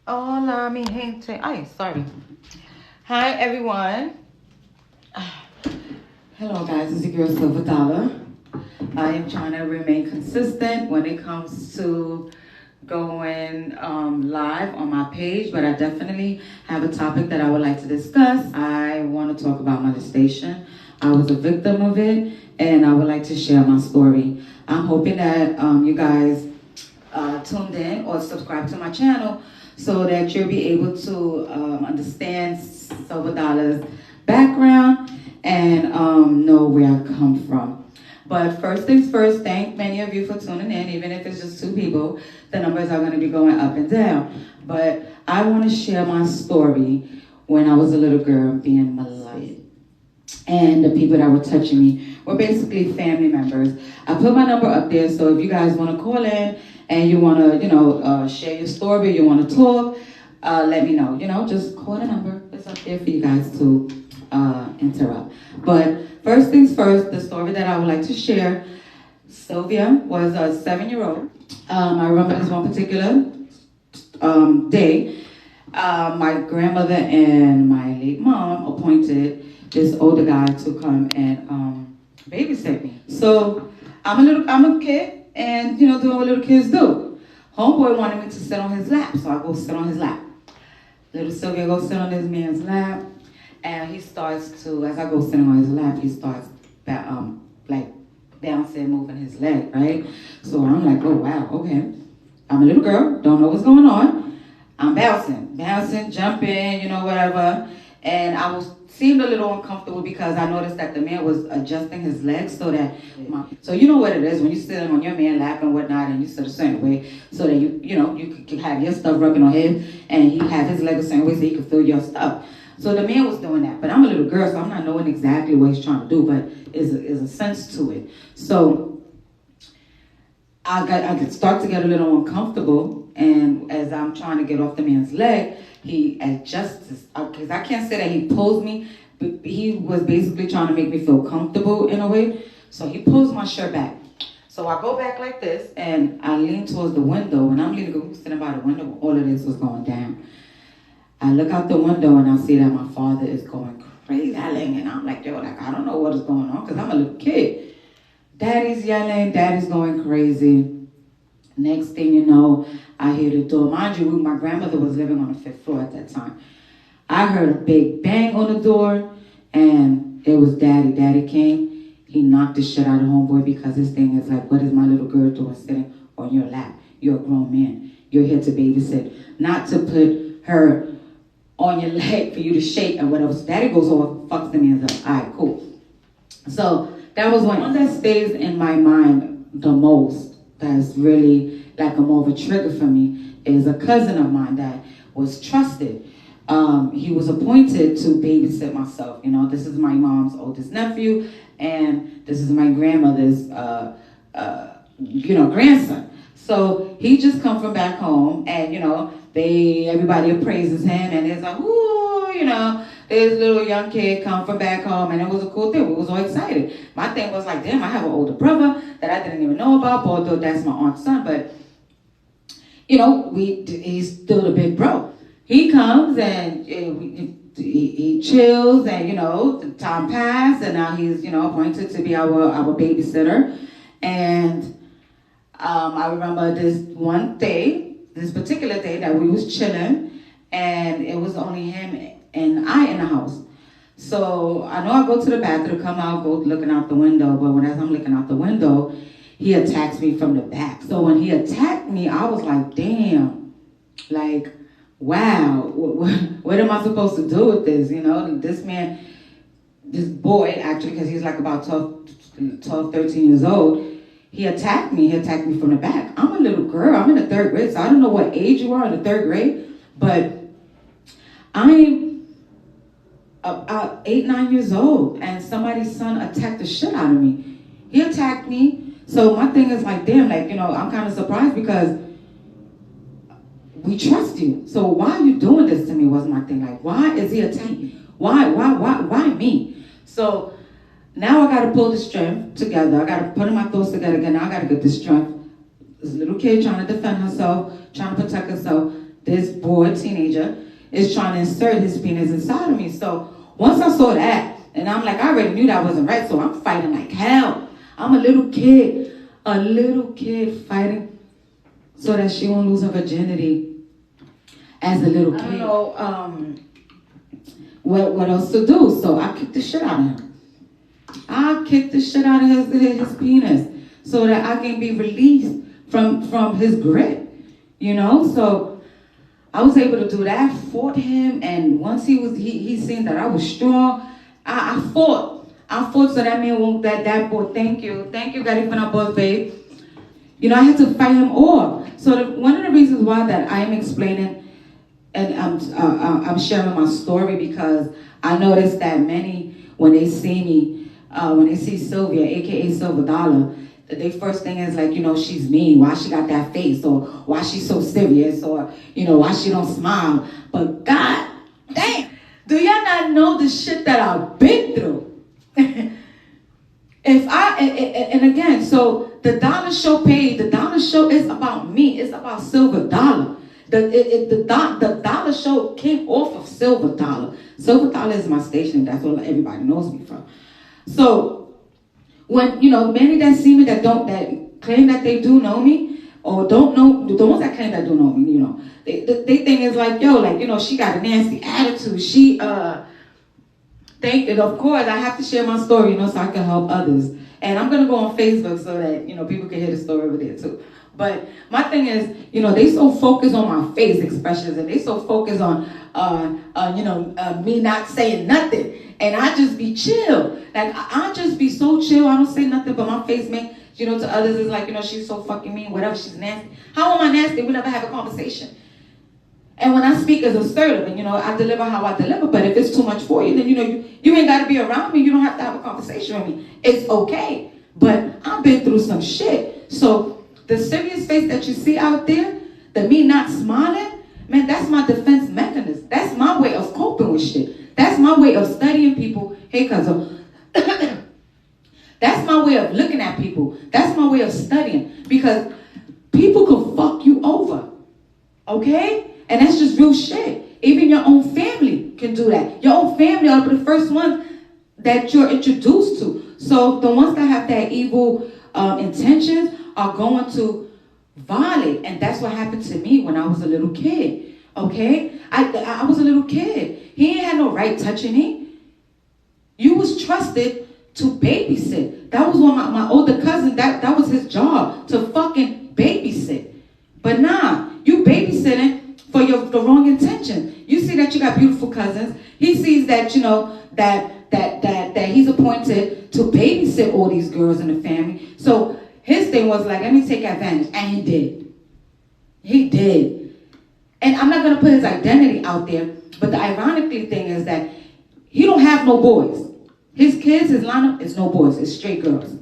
Hola, mi gente. Ay, sorry. Hi, everyone. Hello, guys. It's your girl, Silver Dollar. I am trying to remain consistent when it comes to going live on my page, but I definitely have a topic that I would like to discuss. I want to talk about molestation. I was a victim of it, and I would like to share my story. I'm hoping that you guys tuned in or subscribe to my channel so that you'll be able to understand Silver Dollar's background and know where I come from. But first things first, thank many of you for tuning in, even if it's just two people. The numbers are going to be going up and down. But I want to share my story when I was a little girl being molested. And the people that were touching me were basically family members. I put my number up there, so if you guys want to call in and you want to, share your story, you want to talk, let me know. Just call the number. It's up there for you guys to interrupt. But first things first, the story that I would like to share. Sylvia was a 7-year-old. I remember this one particular day. My grandmother and my late mom appointed this older guy to come and babysit me. So I'm a kid, and doing what little kids do. Homeboy wanted me to sit on his lap, so I go sit on his lap. Little Sylvia goes sit on this man's lap, and he starts to, as I go sitting on his lap, he starts like bouncing, moving his leg, right? So I'm like, oh wow, okay. I'm a little girl, don't know what's going on. I'm bouncing, jumping, whatever. And I was seemed a little uncomfortable because I noticed that the man was adjusting his legs so that so you know what it is when you're sitting on your man lap and whatnot, and you sit a certain way so that you could have your stuff rubbing on him, and he have his leg a certain way so he could feel your stuff. So the man was doing that, but I'm a little girl, so I'm not knowing exactly what he's trying to do, but is a sense to it. So I could start to get a little uncomfortable, and as I'm trying to get off the man's leg, he adjusts, because I can't say that he pulls me, but he was basically trying to make me feel comfortable in a way. So he pulls my shirt back. So I go back like this, and I lean towards the window, and I'm sitting by the window. All of this was going down. I look out the window, and I see that my father is going crazy, yelling, and I'm like, I don't know what is going on, because I'm a little kid. Daddy's yelling, daddy's going crazy. Next thing you know, I hear the door. Mind you, my grandmother was living on the 5th floor at that time. I heard a big bang on the door, and it was Daddy. Daddy came. He knocked the shit out of homeboy because his thing is like, what is my little girl doing sitting on your lap? You're a grown man. You're here to babysit, not to put her on your leg for you to shake and whatever. So Daddy goes over, fucks the man's up. All right, cool. So that was one that stays in my mind the most. That's really like a more of a trigger for me is a cousin of mine that was trusted. He was appointed to babysit myself. This is my mom's oldest nephew, and this is my grandmother's, grandson. So he just come from back home, and everybody appraises him, and it's like, ooh, this little young kid come from back home, and it was a cool thing. We was all excited. My thing was like, damn, I have an older brother that I didn't even know about, although that's my aunt's son, but he's still a big bro. He comes and he chills, and the time passed, and now he's appointed to be our babysitter. And I remember this particular day that we was chilling, and it was only him and I in the house. So I know I go to the bathroom, come out, go looking out the window, but as I'm looking out the window, he attacks me from the back. So when he attacked me, I was like, damn, like, wow, what am I supposed to do with this? This man, this boy, actually, because he's like about 12, 13 years old, he attacked me. He attacked me from the back. I'm a little girl. I'm in the 3rd grade, so I don't know what age you are in the 3rd grade, but I'm about 8, 9 years old, and somebody's son attacked the shit out of me. He attacked me. So my thing is like, damn, I'm kind of surprised because we trust you. So why are you doing this to me was my thing. Like, why is he attacking me? Why me? So now I got to pull the strength together. I got to put my thoughts together again. Now I got to get the strength. This little kid trying to defend herself, trying to protect herself. this boy, teenager, is trying to insert his penis inside of me. So once I saw that, and I'm like, I already knew that wasn't right, so I'm fighting like hell. I'm a little kid fighting so that she won't lose her virginity as a little kid. I don't know what else to do, so I kicked the shit out of him. I kicked the shit out of his penis so that I can be released from his grip, you know? So I was able to do that, fought him, and once he seen that I was strong, I fought so that man won't, that boy, thank you, Gary, for that boss, babe. You know, I had to fight him off. So one of the reasons why that I am explaining, and I'm sharing my story, because I noticed that many, when they see me, when they see Sylvia, aka Silver Dollar, the first thing is like, you know, she's mean, why she got that face, or why she's so serious, or, you know, why she don't smile. But God damn, do y'all not know the shit that I've been through? And again, so the dollar show paid. The dollar show is about me. It's about Silver Dollar. The dollar show came off of Silver Dollar. Silver Dollar is my station. That's what everybody knows me from. So when, you know, many that see me that claim that they do know me, or don't know, the ones that claim that do know me, you know, they think it's like, yo, like, you know, she got a nasty attitude. She think that, of course, I have to share my story, you know, so I can help others. And I'm going to go on Facebook so that, you know, people can hear the story over there too. But my thing is, you know, they so focused on my face expressions, and they so focused on, me not saying nothing. And I just be chill. Like, I just be so chill. I don't say nothing, but my face make, you know, to others is like, you know, she's so fucking mean, whatever, she's nasty. How am I nasty? We never have a conversation. And when I speak as assertive, and, you know, I deliver how I deliver, but if it's too much for you, then, you know, you ain't got to be around me. You don't have to have a conversation with me. It's okay. But I've been through some shit. So the serious face that you see out there, the me not smiling, man, that's my defense mechanism. That's my way of coping with shit. That's my way of studying people. Hey, cousin. That's my way of looking at people. That's my way of studying. Because people can fuck you over. Okay? And that's just real shit. Even your own family can do that. Your own family are the first ones that you're introduced to. So the ones that have that evil intentions are going to violate. And that's what happened to me when I was a little kid. Okay? I was a little kid. He ain't had no right touching me. You was trusted to babysit. That was one of my older cousin, that was his job, to fucking babysit. But nah, you babysitting for the wrong intention. You see that you got beautiful cousins. He sees that, you know, that he's appointed to babysit all these girls in the family. So his thing was like, let me take advantage. And he did. He did. And I'm not going to put his identity out there, but the ironically thing is that he don't have no boys. His kids, his lineup is no boys. It's straight girls.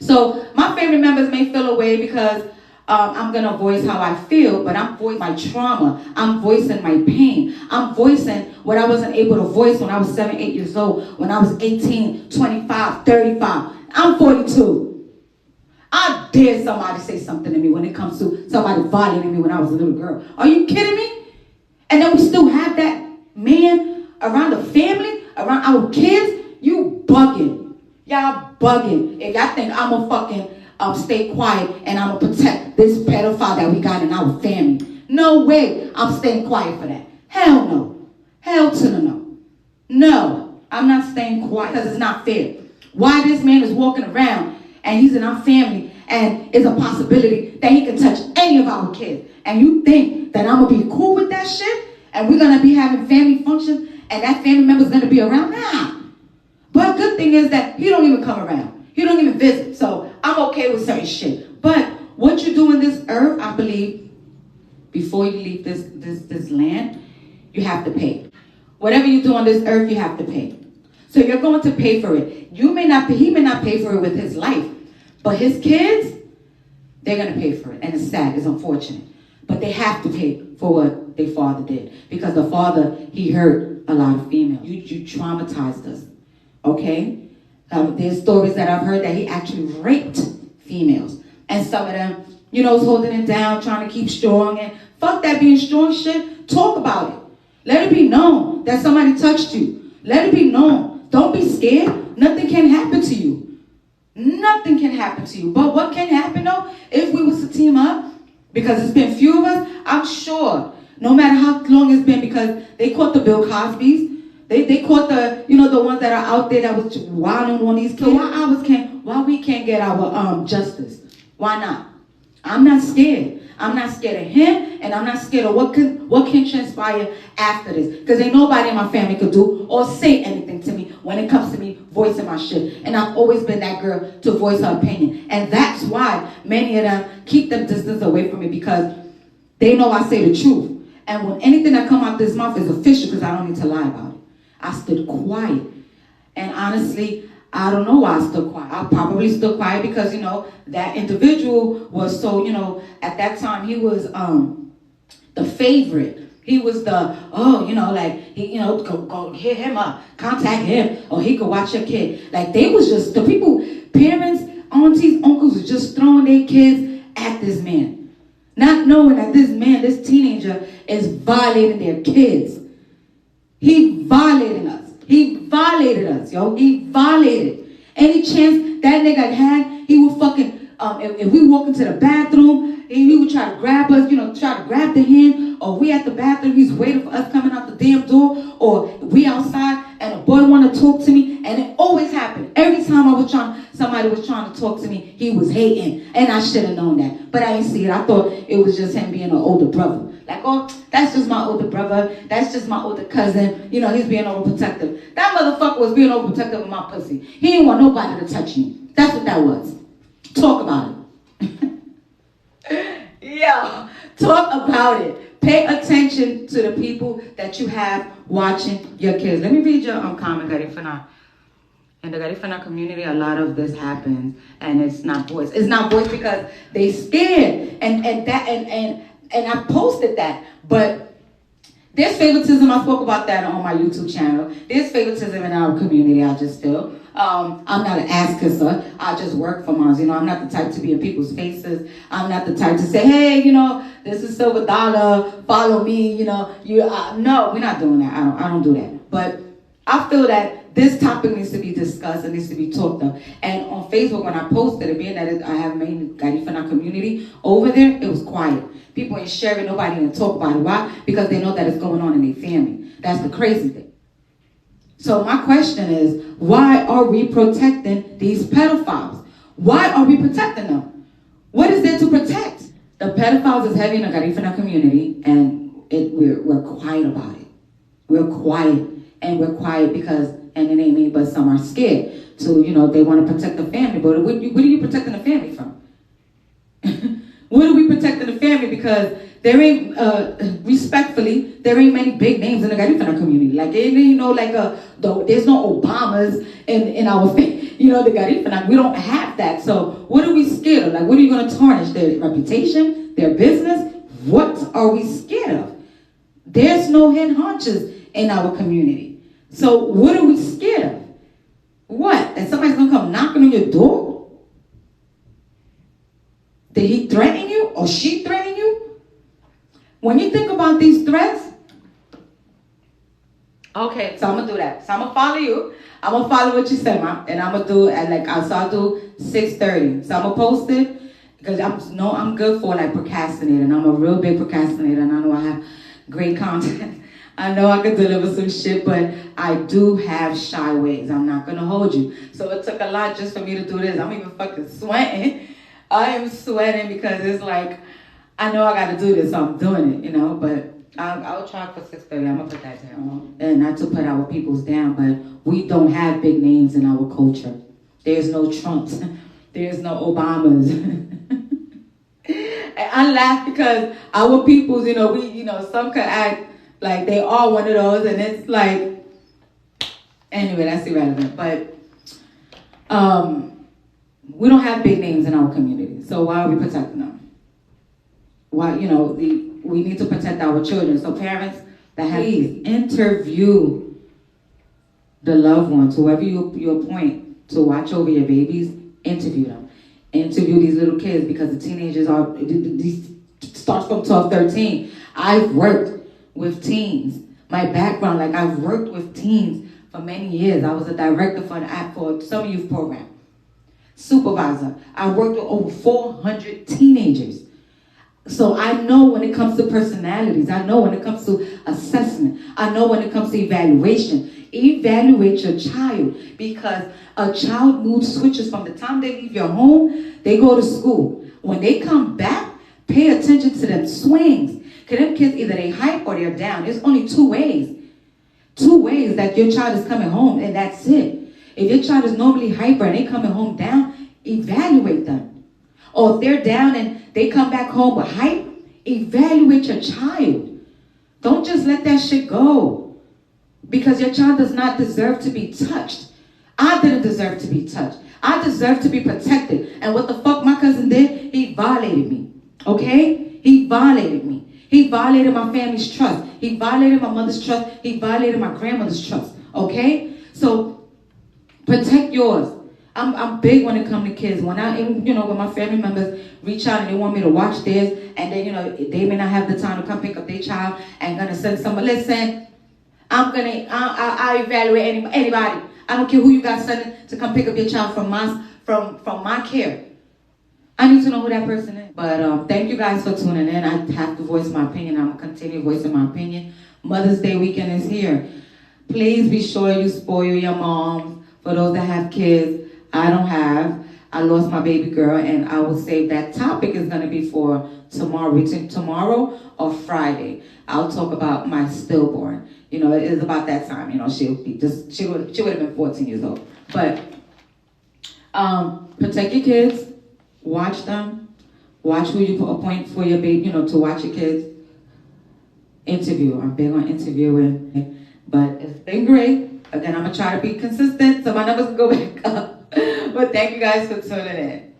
So my family members may feel away because I'm going to voice how I feel, but I'm voicing my trauma. I'm voicing my pain. I'm voicing what I wasn't able to voice when I was 7, 8 years old, when I was 18, 25, 35. I'm 42. I dare somebody say something to me when it comes to somebody violating me when I was a little girl. Are you kidding me? And then we still have that man around the family, around our kids. You bugging. Y'all bugging. If y'all think I'm a fucking stay quiet and I'm going to protect this pedophile that we got in our family. No way I'm staying quiet for that. Hell no. Hell to the no. No, I'm not staying quiet because it's not fair. Why this man is walking around and he's in our family and it's a possibility that he can touch any of our kids. And you think that I'm going to be cool with that shit and we're going to be having family functions and that family member's going to be around? Nah. But good thing is that he don't even come around. He don't even visit. So I'm okay with certain shit. But what you do in this earth, I believe, before you leave this land, you have to pay. Whatever you do on this earth, you have to pay. So you're going to pay for it. He may not pay for it with his life. But his kids, they're going to pay for it. And it's sad. It's unfortunate. But they have to pay for what their father did. Because the father, he hurt a lot of females. You traumatized us. Okay? There's stories that I've heard that he actually raped females. And some of them, you know, was holding it down, trying to keep strong and Fuck that being strong shit. Talk about it. Let it be known that somebody touched you. Let it be known. Don't be scared. Nothing can happen to you. Nothing can happen to you. But what can happen though, if we was to team up, because it's been few of us, I'm sure, no matter how long it's been, because they caught the Bill Cosbys, they caught the, the ones that are out there that was wilding on these kids. So why we can't get our justice? Why not? I'm not scared. I'm not scared of him, and I'm not scared of what can transpire after this. Because ain't nobody in my family could do or say anything to me when it comes to me voicing my shit. And I've always been that girl to voice her opinion. And that's why many of them keep them distance away from me, because they know I say the truth. And when anything that come out this mouth is official, because I don't need to lie about it. I stood quiet. And honestly, I don't know why I stood quiet. I probably stood quiet because, that individual was so, at that time he was the favorite. He was the, go hit him up, contact him, or he could watch your kid. Like, they was just, the people, parents, aunties, uncles was just throwing their kids at this man. Not knowing that this man, this teenager, is violating their kids. He violating us. He violated us, yo. He violated. Any chance that nigga had, he would fucking, if we walk into the bathroom, he would try to grab us, try to grab the hand, or we at the bathroom, he's waiting for us coming out the damn door, or we outside, and a boy want to talk to me, and it always happened. Every time somebody was trying to talk to me, he was hating, and I should have known that, but I didn't see it. I thought it was just him being an older brother. Like, oh, that's just my older brother. That's just my older cousin. He's being overprotective. That motherfucker was being overprotective of my pussy. He didn't want nobody to touch me. That's what that was. Talk about it. Yo, talk about it. Pay attention to the people that you have watching your kids. Let me read your comment, Garifana. In the Garifana community, a lot of this happens, and it's not voiced. It's not voiced because they scared, and I posted that, but there's favoritism. I spoke about that on my YouTube channel. There's favoritism in our community, I just feel. I'm not an ass kisser. I just work for moms. I'm not the type to be in people's faces. I'm not the type to say, hey, this is Silver Dollar, follow me, no, we're not doing that. I don't do that. But I feel that this topic needs to be discussed and needs to be talked of. And on Facebook, when I posted it, being that I have made Garifana community over there, it was quiet. People ain't sharing, nobody even talk about it. Why? Because they know that it's going on in their family. That's the crazy thing. So my question is, why are we protecting these pedophiles? Why are we protecting them? What is there to protect? The pedophiles is heavy in the Garifana community, and we're quiet about it. We're quiet, and we're quiet because, and it ain't me, but some are scared. So, they want to protect the family. But what are you protecting the family from? What are we protecting the family? Because there ain't, respectfully, there ain't many big names in the Garifana community. Like, there's no Obamas in our family. The Garifana, we don't have that. So what are we scared of? Like, what are you going to tarnish? Their reputation? Their business? What are we scared of? There's no head honchos in our community. So what are we scared of? What? That somebody's going to come knocking on your door? Did he threaten you or she threaten you? When you think about these threats, okay, so I'm going to do that. So I'm going to follow you. I'm going to follow what you said, Mom. And I'm going to do it I'll do 6:30. So I'm going to post it because I'm good for procrastinating. I'm a real big procrastinator, and I know I have great content. I know I can deliver some shit, but I do have shy ways. I'm not going to hold you. So it took a lot just for me to do this. I'm even fucking sweating. I am sweating because it's like, I know I got to do this, so I'm doing it, but I'll try for 6:30. I'm going to put that down. And not to put our peoples down, but we don't have big names in our culture. There's no Trumps. There's no Obamas. And I laugh because our peoples, some could act like they are one of those, and it's like, anyway, that's irrelevant. But we don't have big names in our community, so why are we protecting them? Why, we need to protect our children. So parents that have, please interview the loved ones, whoever you appoint to watch over your babies, interview them. Interview these little kids, because the teenagers are, these starts from 12, 13. I've worked with teens. My background, like I've worked with teens for many years. I was a director for summer youth program. Supervisor. I worked with over 400 teenagers. So I know when it comes to personalities. I know when it comes to assessment. I know when it comes to evaluation. Evaluate your child, because a child mood switches from the time they leave your home, they go to school. When they come back, pay attention to them swings. Because them kids, either they hype or they're down. There's only two ways. Two ways that your child is coming home, and that's it. If your child is normally hyper and they coming home down, evaluate them. Or if they're down and they come back home with hype, evaluate your child. Don't just let that shit go. Because your child does not deserve to be touched. I didn't deserve to be touched. I deserve to be protected. And what the fuck my cousin did? He violated me. Okay? He violated me. He violated my family's trust. He violated my mother's trust. He violated my grandmother's trust. Okay? So, protect yours. I'm big when it comes to kids. When when my family members reach out and they want me to watch theirs, and then, they may not have the time to come pick up their child and gonna send somebody, listen, I evaluate anybody. I don't care who you got sending to come pick up your child from my care. I need to know who that person is. But thank you guys for tuning in. I have to voice my opinion. I'm going to continue voicing my opinion. Mother's Day weekend is here. Please be sure you spoil your moms. For those that have kids, I don't have. I lost my baby girl, and I will say that topic is going to be for tomorrow. Tomorrow or Friday. I'll talk about my stillborn. It is about that time. She would have been 14 years old. But protect your kids. Watch them. Watch who you appoint for your baby, to watch your kids. Interview. I'm big on interviewing. But it's been great. Again, I'm going to try to be consistent so my numbers can go back up. But thank you guys for tuning in.